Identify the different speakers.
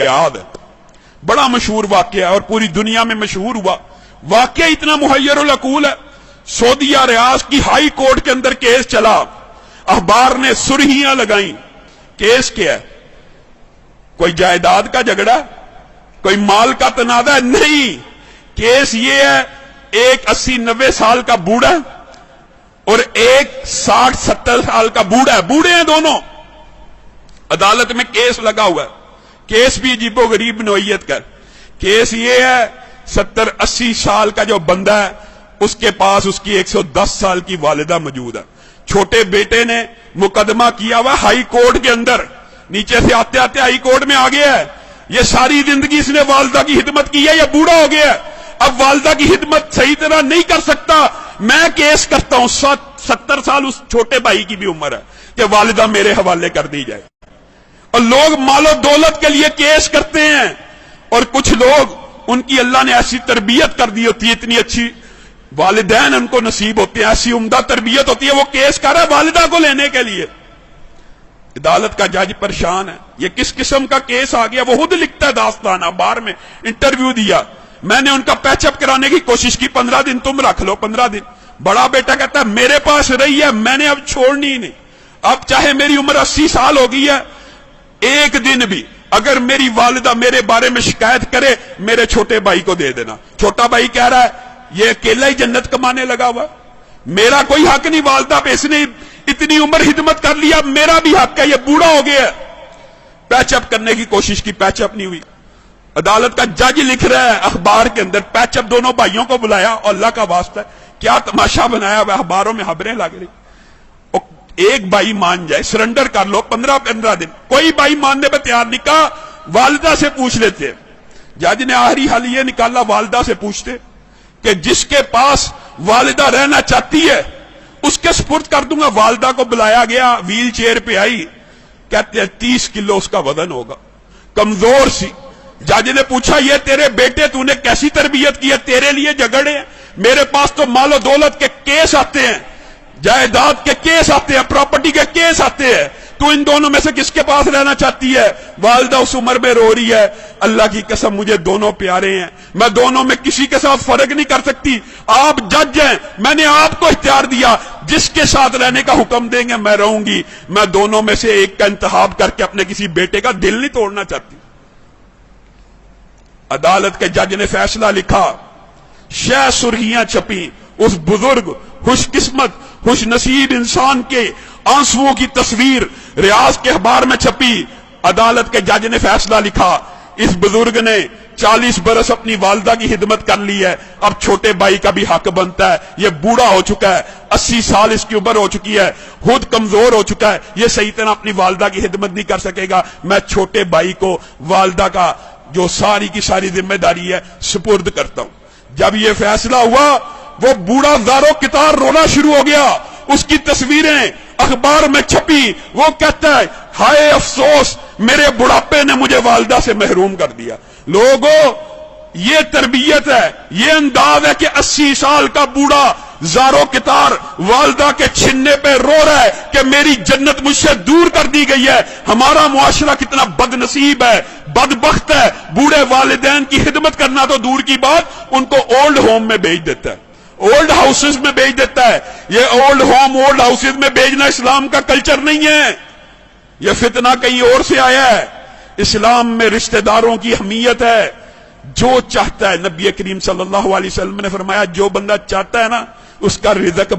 Speaker 1: याद है, बड़ा मशहूर वाकया है और पूरी दुनिया में मशहूर हुआ। वाकया इतना मुहय्यरुल अकूल है। सऊदीया रियाज की हाई कोर्ट के अंदर केस चला, अखबार ने सुर्खियां लगाई। केस क्या है? कोई जायदाद का झगड़ा, कोई माल का तनाजा? नहीं, केस ये है, एक 80-90 साल का बूढ़ा और एक 60-70 साल का बूढ़ा है, बूढ़े हैं दोनों, अदालत में केस लगा हुआ है। केस भी अजीबो गरीब नोयत का। केस ये है, 70-80 साल का जो बंदा है उसके पास उसकी 110 साल की वालिदा मौजूद है। छोटे बेटे ने मुकदमा किया हुआ हाई कोर्ट के अंदर, नीचे से आते आते हाई कोर्ट में आ गया है। ये सारी जिंदगी इसने वालिदा की खिदमत की है, ये बूढ़ा हो गया है, अब वालिदा की खिदमत सही तरह नहीं कर सकता। मैं केस करता हूं, 70 साल उस छोटे भाई की भी उम्र है कि वालिदा मेरे हवाले कर दी जाए। और लोग मालो दौलत के लिए केस करते हैं, और कुछ लोग उनकी अल्लाह ने ऐसी तरबियत कर दी होती है, इतनी अच्छी वालिदैन उनको नसीब होते हैं, ऐसी उम्दा तरबियत होती है, वो केस कर रहा है वालिदा को लेने के लिए। अदालत का जज परेशान है, ये किस किस्म का केस आ गया। वो खुद लिखता है दास्तान, अखबार में इंटरव्यू दिया, मैंने उनका पैचअप कराने की कोशिश की, 15 दिन तुम रख लो, 15 दिन। बड़ा बेटा कहता है मेरे पास रही है, मैंने अब छोड़नी ही नहीं, अब चाहे मेरी उम्र 80 साल हो गई है, एक दिन भी अगर मेरी वालिदा मेरे बारे में शिकायत करे, मेरे छोटे भाई को दे देना। छोटा भाई कह रहा है ये अकेला ही जन्नत कमाने लगा हुआ, मेरा कोई हक नहीं वालिदा पे, इसने इतनी उम्र हिदमत कर लिया, मेरा भी हक है, ये बूढ़ा हो गया। पैचअप करने की कोशिश की, पैचअप नहीं हुई। अदालत का जज लिख रहा है अखबार के अंदर, पैचअप दोनों भाइयों को बुलाया, और अल्लाह का वास्ता क्या तमाशा बनाया हुआ, अखबारों में खबरें लग रही। एक भाई मान जाए, सरेंडर कर लो, 15-15 दिन। कोई भाई मानने पर तैयार नहीं, कहा वालिदा से पूछ लेते। जज ने आखिरी हल ये निकाला, वालिदा से पूछते कि जिसके पास वालिदा रहना चाहती है उसके सुपुर्द कर दूंगा। वालिदा को बुलाया गया, व्हील चेयर पे आई, कहते हैं 30 किलो उसका वजन होगा, कमजोर सी। जज ने पूछा ये तेरे बेटे तूने कैसी तरबियत की है, तेरे लिए झगड़े हैं, मेरे पास तो मालो दौलत के केस आते हैं, जायदाद के केस आते हैं, प्रॉपर्टी के केस आते हैं, तू इन दोनों में से किसके पास रहना चाहती है? वालिदा उस उम्र में रो रही है, अल्लाह की कसम मुझे दोनों प्यारे हैं, मैं दोनों में किसी के साथ फर्क नहीं कर सकती, आप जज हैं, मैंने आपको इख्तियार दिया, जिसके साथ रहने का हुक्म देंगे मैं रहूंगी, मैं दोनों में से एक का इंतखाब करके अपने किसी बेटे का दिल नहीं तोड़ना चाहती। अदालत के जज ने फैसला लिखा, शह सुर्खियां छपी, उस बुजुर्ग खुशकिस्मत खुश नसीब इंसान के आंसुओं की तस्वीर रियाज के अखबार में छपी। अदालत के जज ने फैसला लिखा, इस बुजुर्ग ने 40 बरस अपनी वालिदा की खिदमत कर ली है, अब छोटे भाई का भी हक बनता है, ये बूढ़ा हो चुका है, 80 साल इसकी उम्र हो चुकी है, खुद कमजोर हो चुका है, ये सही तरह अपनी वालिदा की खिदमत नहीं कर सकेगा, मैं छोटे भाई को वालिदा का जो सारी की सारी जिम्मेदारी है सुपुर्द करता हूं। जब ये फैसला हुआ, वो बूढ़ा ज़ारो कितार रोना शुरू हो गया, उसकी तस्वीरें अखबार में छपी, वो कहता है हाय अफसोस, मेरे बुढ़ापे ने मुझे वालिदा से महरूम कर दिया। लोगों, ये तरबियत है, ये अंदाज है कि 80 साल का बूढ़ा ज़ारो कितार वालिदा के छिन्ने पे रो रहा है कि मेरी जन्नत मुझसे दूर कर दी गई है। हमारा मुआशरा कितना बदनसीब है, बदबख्त है, बूढ़े वालिदैन की खिदमत करना तो दूर की बात, उनको ओल्ड होम में भेज देता है, ओल्ड हाउसेज में भेज देता है। ये ओल्ड होम ओल्ड हाउसेज में भेजना इस्लाम का कल्चर नहीं है, यह फितना कहीं और से आया है। इस्लाम में रिश्तेदारों की अहमियत है, जो चाहता है, नबी करीम सल्लल्लाहु अलैहि वसल्लम ने फरमाया जो बंदा चाहता है ना उसका रिज़्क